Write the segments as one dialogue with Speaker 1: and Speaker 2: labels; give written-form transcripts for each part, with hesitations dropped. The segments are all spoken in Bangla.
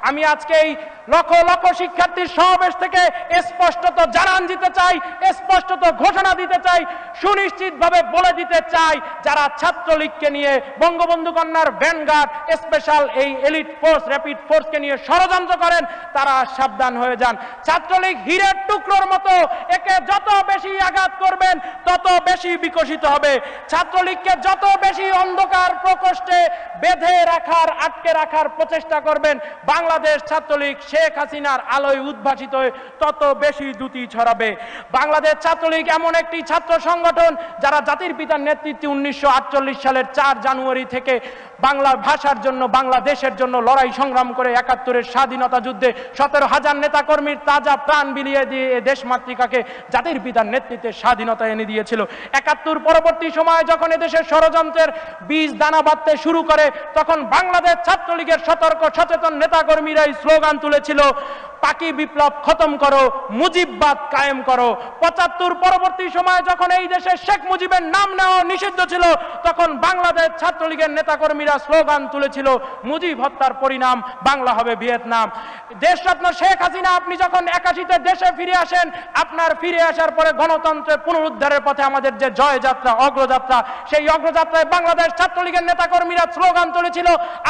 Speaker 1: আমি আজকে এই লক্ষ লক্ষ শিক্ষার্থীর সমাবেশ থেকে স্পষ্টত জানান দিতে চাই, স্পষ্টত ঘোষণা দিতে চাই, সুনিশ্চিতভাবে বলে দিতে চাই, যারা ছাত্রলীগকে নিয়ে বঙ্গবন্ধু কন্যার ভ্যানগার্ড স্পেশাল এই এলিট ফোর্স র্যাপিড ফোর্সকে নিয়ে ষড়যন্ত্র করেন, তারা সাবধান হয়ে যান। ছাত্রলীগ হীরের টুকরোর মতো, একে যত বেশি আঘাত করবেন তত বেশি বিকশিত হবে। ছাত্রলীগকে যত বেশি অন্ধকার প্রকোষ্ঠে বেঁধে রাখার, আটকে রাখার প্রচেষ্টা করবেন, বাংলাদেশ ছাত্রলীগ শেখ হাসিনার আলোয় উদ্ভাসিত হয়ে তত বেশি দ্যুতি ছড়াবে। বাংলাদেশ ছাত্রলীগ এমন একটি ছাত্র সংগঠন যারা জাতির পিতার নেতৃত্বে 1948 সালের 4 জানুয়ারি থেকে বাংলা ভাষার জন্য, বাংলাদেশের জন্য লড়াই সংগ্রাম করে 71-এর স্বাধীনতা যুদ্ধে 17,000 নেতাকর্মীর তাজা প্রাণ বিলিয়ে দিয়ে দেশ মাতৃকাকে জাতির পিতার নেতৃত্বে স্বাধীনতা এনে দিয়েছিল। 71 পরবর্তী সময়ে যখন এদেশের ষড়যন্ত্রের বীজ দানা বাঁধতে শুরু করে, তখন বাংলাদেশ ছাত্রলীগের সতর্ক সচেতন নেতাকর্মীরাই স্লোগান তুলেছিল, পাকি বিপ্লব খতম করো, মুজিববাদ কায়েম করো। 75 পরবর্তী সময়ে যখন এই দেশে শেখ মুজিবের নাম নেওয়া নিষিদ্ধ ছিল, তখন বাংলাদেশ ছাত্রলীগের নেতাকর্মীরা স্লোগান তুলেছিল, মুজিব হত্যার পরিণাম বাংলা হবে ভিয়েতনাম। দেশরত্ন শেখ হাসিনা আপনি যখন 81-তে দেশে ফিরে আসেন, আপনার ফিরে আসার পরে গণতন্ত্রের পুনরুদ্ধারের পথে আমাদের যে জয়যাত্রা, অগ্রযাত্রা, সেই অগ্রযাত্রায় বাংলাদেশ ছাত্রলীগের নেতাকর্মীরা স্লোগান তুলেছিল,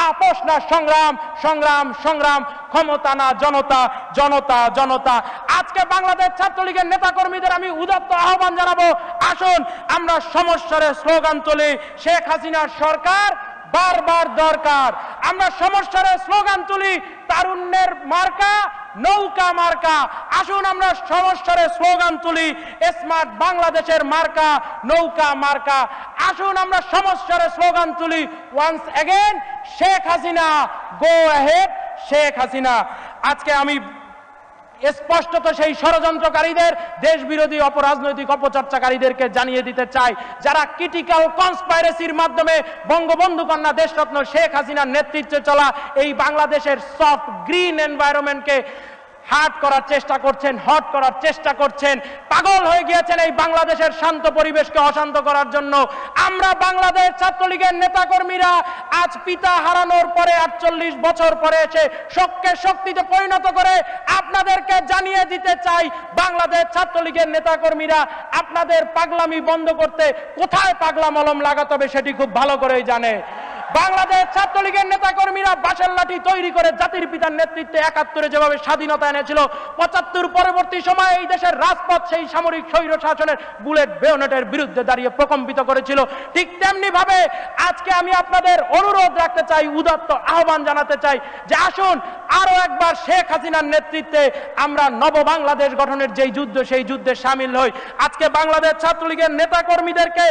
Speaker 1: আপোষ না সংগ্রাম, সংগ্রাম সংগ্রাম, ক্ষমতা না জনতা, জনতা জনতা। আজকে বাংলাদেশ ছাত্রলীগের নেতাকর্মীদের আমি উদাত্ত আহ্বান জানাবো, আসুন আমরা সমস্যারে স্লোগান তুলি, শেখ হাসিনার সরকার বারবার দরকার। আমরা সমস্যার স্লোগান তুলি, তারুণ্যের মার্কা নৌকা মার্কা। আসুন আমরা সমস্যার স্লোগান তুলি, স্মার্ট বাংলাদেশের মার্কা নৌকা মার্কা। আসুন আমরা সমস্যার স্লোগান তুলি, once again Sheikh Hasina, go ahead Sheikh Hasina. আজকে আমি স্পষ্টত সেই ষড়যন্ত্রকারীদের, দেশ বিরোধী অপরাজনৈতিক অপচর্চাকারীদেরকে জানিয়ে দিতে চাই, যারা ক্রিটিক্যাল কনস্পাইরেসির মাধ্যমে বঙ্গবন্ধু কন্যা দেশরত্ন শেখ হাসিনার নেতৃত্বে চলা এই বাংলাদেশের সফট গ্রিন এনভায়রনমেন্টকে হার্ট করার চেষ্টা করছেন, হট করার চেষ্টা করছেন, পাগল হয়ে গিয়েছেন এই বাংলাদেশের শান্ত পরিবেশকে অশান্ত করার জন্য। আমরা বাংলাদেশ ছাত্রলীগের নেতাকর্মীরা আজ পিতা হারানোর পরে 48 বছর পরে এসে শোককে শক্তিতে পরিণত করে আপনাদেরকে জানিয়ে দিতে চাই, বাংলাদেশ ছাত্রলীগের নেতাকর্মীরা আপনাদের পাগলামি বন্ধ করতে কোথায় পাগলা মলম লাগাতে হবে সেটি খুব ভালো করেই জানে। বাংলাদেশ ছাত্রলীগের নেতাকর্মীরা বাঁশের লাঠি তৈরি করে জাতির পিতার নেতৃত্বে 71-এ যেভাবে স্বাধীনতা এনেছিল, 75 পরবর্তী সময়ে এই দেশের রাজপথ সেই সামরিক স্বৈর শাসনের বুলেট বেয়োনেটের বিরুদ্ধে দাঁড়িয়ে প্রকম্পিত করেছিল। ঠিক তেমনি ভাবে আজকে আমি আপনাদের অনুরোধ রাখতে চাই, উদাত্ত আহ্বান জানাতে চাই যে আসুন আরো একবার শেখ হাসিনার নেতৃত্বে আমরা নব বাংলাদেশ গঠনের যেই যুদ্ধ, সেই যুদ্ধে সামিল হই। আজকে বাংলাদেশ ছাত্রলীগের নেতাকর্মীদেরকে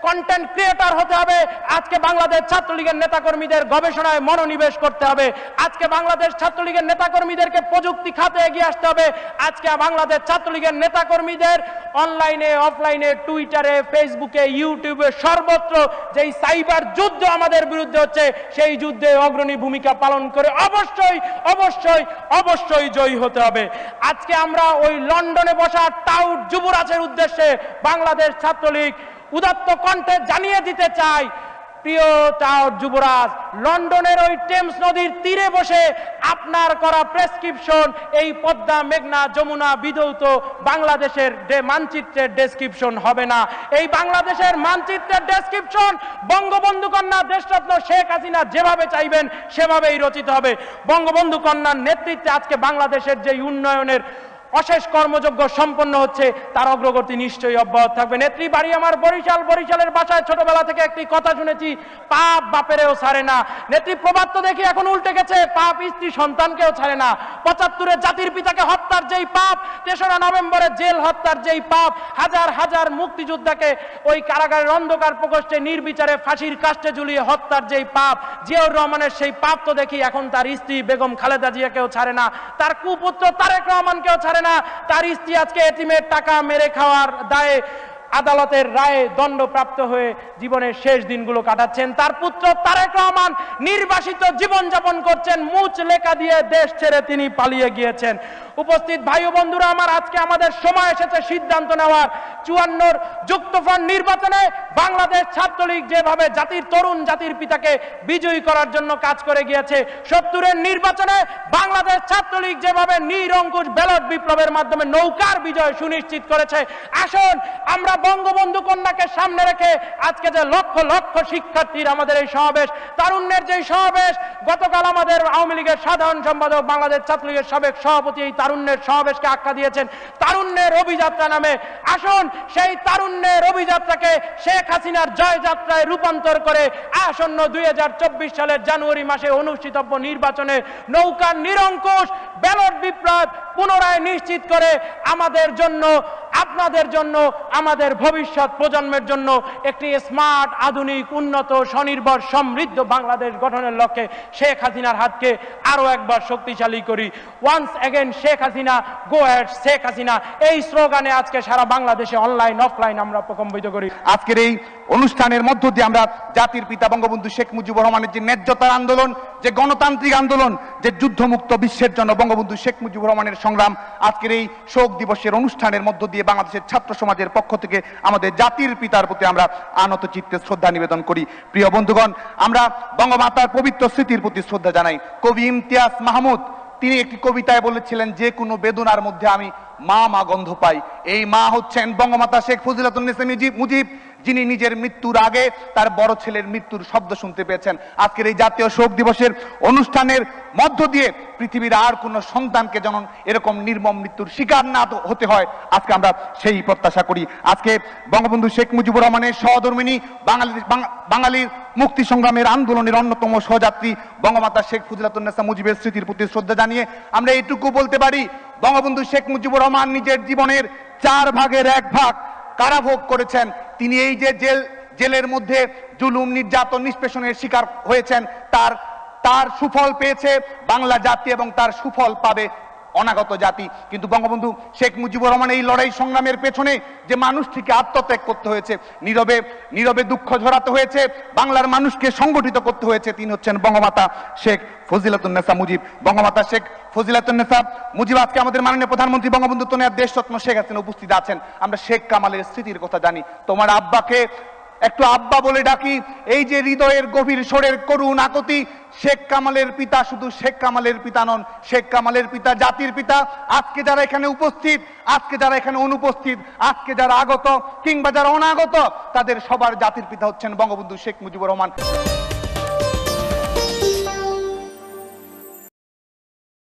Speaker 1: কন্টেন্ট ক্রিয়েটর হতে হবে। আজকে বাংলাদেশ ছাত্রলীগের নেতাকর্মীদের গবেষণায় মনোনিবেশ করতে হবে। আজকে বাংলাদেশ ছাত্রলীগের নেতাকর্মীদেরকে প্রযুক্তি খাতে এগিয়ে আসতে হবে। আজকে বাংলাদেশ ছাত্রলীগের নেতাকর্মীদের অনলাইনে, অফলাইনে, টুইটারে, ফেসবুকে, ইউটিউবে, সর্বত্র যেই সাইবার যুদ্ধ আমাদের বিরুদ্ধে হচ্ছে, সেই যুদ্ধে অগ্রণী ভূমিকা পালন করে অবশ্যই অবশ্যই অবশ্যই জয়ী হতে হবে। আজকে আমরা ওই লন্ডনে বসা টাউট যুবরাজের উদ্দেশ্যে বাংলাদেশ ছাত্রলীগ উদাত্ত কণ্ঠে জানিয়ে দিতে চাই, প্রিয় টাউট যুবরাজ, লন্ডনের ওই টেমস নদীর তীরে বসে আপনার করা প্রেসক্রিপশন এই পদ্মা, মেঘনা, যমুনা, বিধৌত বাংলাদেশের মানচিত্রের ডেসক্রিপশন হবে না। এই বাংলাদেশের মানচিত্রের ডেসক্রিপশন বঙ্গবন্ধু কন্যা দেশরত্ন শেখ হাসিনা যেভাবে চাইবেন সেভাবেই রচিত হবে। বঙ্গবন্ধু কন্যার নেতৃত্বে আজকে বাংলাদেশের যে উন্নয়নের অশেষ কর্মযজ্ঞ সম্পন্ন হচ্ছে, তার অগ্রগতি নিশ্চয়ই অব্যাহত থাকবে। নেত্রী বাড়ি আমার বরিশাল, বরিশালের বাসায় ছোটবেলা থেকে একটি কথা শুনেছি, পাপ বাপেরেও ছাড়ে না। নেত্রী প্রবাদ তো দেখি এখন উল্টে গেছে, পাপ স্ত্রী সন্তানকেও ছাড়ে না। 75-এ জাতির পিতাকে হত্যার যেই পাপ, 3রা নভেম্বরে জেল হত্যার যেই পাপ, হাজার হাজার মুক্তিযোদ্ধাকে ওই কারাগারের অন্ধকার প্রকোষ্ঠে নির্বিচারে ফাঁসির কাস্টে ঝুলিয়ে হত্যার যেই পাপ, জিয়াউর রহমানের সেই পাপ তো দেখি এখন তার স্ত্রী বেগম খালেদা জিয়াকেও ছাড়ে না, তার কুপুত্র তারেক রহমানকেও ছাড়ে না। তার স্ত্রী আজকে এতিমের টাকা মেরে খাওয়ার দায়ে আদালতের রায়ে দণ্ডপ্রাপ্ত হয়ে জীবনের শেষ দিনগুলো কাটাচ্ছেন। তার পুত্র তারেক রহমান নির্বাসিত জীবন যাপন করছেন, মুচ লেখা দিয়ে দেশ ছেড়ে তিনি পালিয়ে গিয়েছেন। উপস্থিত ভাই ও বন্ধুরা আমার, আজকে আমাদের সময় এসেছে সিদ্ধান্ত নেওয়ার। 54 যুক্তফ্রন্ট নির্বাচনে বাংলাদেশ ছাত্রলীগ যেভাবে জাতির তরুণ জাতির পিতাকে বিজয়ী করার জন্য কাজ করে গিয়েছে, 70-এর নির্বাচনে বাংলাদেশ ছাত্রলীগ যেভাবে নিরঙ্কুশ ব্যালট বিপ্লবের মাধ্যমে নৌকার বিজয় সুনিশ্চিত করেছে, আসুন আমরা বঙ্গবন্ধু কন্যাকে সামনে রেখে আজকে যে লক্ষ লক্ষ শিক্ষার্থীর আমাদের এই সমাবেশ, তারুণ্যের যে সমাবেশ, গতকাল আমাদের আওয়ামী লীগের সাধারণ সম্পাদক বাংলাদেশ ছাত্রলীগের সাবেক সভাপতি এই তারুণ্যের সমাবেশকে আখ্যা দিয়েছেন তারুণ্যের অভিযাত্রা নামে। আসুন সেই তারুণ্যের অভিযাত্রাকে শেখ হাসিনার জয়যাত্রায় রূপান্তর করে আসন্ন 2024 সালের জানুয়ারি মাসে অনুষ্ঠিতব্য নির্বাচনে নৌকার নিরঙ্কুশ ব্যালট বিপ্লব পুনরায় নিশ্চিত করে আমাদের জন্য, আপনাদের জন্য, আমাদের ভবিষ্যৎ প্রজন্মের জন্য একটি স্মার্ট, আধুনিক, উন্নত, স্বনির্ভর, সমৃদ্ধ বাংলাদেশ গঠনের লক্ষ্যে শেখ হাসিনার হাতকে আরো একবার শক্তিশালী করি। Once again Sheikh Hasina, go ahead Sheikh Hasina, এই স্লোগানে আজকে সারা বাংলাদেশে অনলাইন অফলাইন আমরা প্রকম্পিত করি।
Speaker 2: আজকের এই অনুষ্ঠানের মধ্য দিয়ে আমরা জাতির পিতা বঙ্গবন্ধু শেখ মুজিবুর রহমানের যে ন্যায্যতার আন্দোলন, যে গণতান্ত্রিক আন্দোলন, যে যুদ্ধমুক্ত বিশ্বের জন্য বঙ্গবন্ধু শেখ মুজিবুর রহমানের সংগ্রাম, আজকের এই শোক দিবসের অনুষ্ঠানের মধ্য দিয়ে বাংলাদেশের ছাত্র সমাজের পক্ষ থেকে আমাদের জাতির পিতার প্রতি আমরা আনত চিত্তে শ্রদ্ধা নিবেদন করি। প্রিয় বন্ধুগণ, আমরা বঙ্গমাতার পবিত্র স্মৃতির প্রতি শ্রদ্ধা জানাই। কবি ইমতিয়াজ মাহমুদ তিনি একটি কবিতায় বলেছিলেন, যে কোনো বেদনার মধ্যে আমি মা মা গন্ধ পাই। এই মা হচ্ছেন বঙ্গমাতা শেখ ফজিলাতুন্নেসা মুজিব, যিনি নিজের মৃত্যুর আগে তার বড় ছেলের মৃত্যুর শব্দ শুনতে পেয়েছেন। আজকের এই জাতীয় শোক দিবসের অনুষ্ঠানের মধ্য দিয়ে পৃথিবীর আর কোনো সন্তানকে যেন এরকম নির্মম মৃত্যুর শিকার না হতে হয়, আজকে আমরা সেই প্রত্যাশা করি। আজকে বঙ্গবন্ধু শেখ মুজিবুর রহমানের সহধর্মিণী, বাঙালির মুক্তি সংগ্রামের আন্দোলনের অন্যতম সহযাত্রী বঙ্গমাতা শেখ ফজিলাতুন্নেসা মুজিবের স্মৃতির প্রতি শ্রদ্ধা জানিয়ে আমরা এইটুকু বলতে পারি, বঙ্গবন্ধু শেখ মুজিবুর রহমান নিজের জীবনের 4 ভাগের 1 ভাগ কারাভোগ করেছেন। তিনি এই যে জেলের মধ্যে জুলুম, নির্যাতন, নিষ্পেষণের শিকার হয়েছেন, তার সুফল পেয়েছে বাংলা জাতি এবং তার সুফল পাবে অনাগত জাতি। কিন্তু বঙ্গবন্ধু শেখ মুজিবুর রহমান এই লড়াই সংগ্রামের পেছনে যে মানুষটিকে আত্মত্যাগ করতে হয়েছে, নীরবে নীরবে দুঃখ ঝরাতে হয়েছে, বাংলার মানুষকে সংগঠিত করতে হয়েছে, তিনি হচ্ছেন বঙ্গমাতা শেখ ফজিলাতুন্নেসা মুজিব। বঙ্গমাতা শেখ ফজিলাতুন্নেসা মুজিব আজকে আমাদের মাননীয় প্রধানমন্ত্রী বঙ্গবন্ধু তনয়া দেশরত্ন শেখ হাসিনা উপস্থিত আছেন। আমরা শেখ কামালের স্মৃতির কথা জানি। তোমার আব্বাকে একটু আব্বা বলে ডাকি, এই যে হৃদয়ের গভীর স্বরের করুণ আকুতি, শেখ কামালের পিতা শুধু শেখ কামালের পিতা নন, শেখ কামালের পিতা জাতির পিতা। আজকে যারা এখানে উপস্থিত, আজকে যারা এখানে অনুপস্থিত, আজকে যারা আগত কিংবা যারা অনাগত, তাদের সবার জাতির পিতা হচ্ছেন বঙ্গবন্ধু শেখ মুজিবুর রহমান।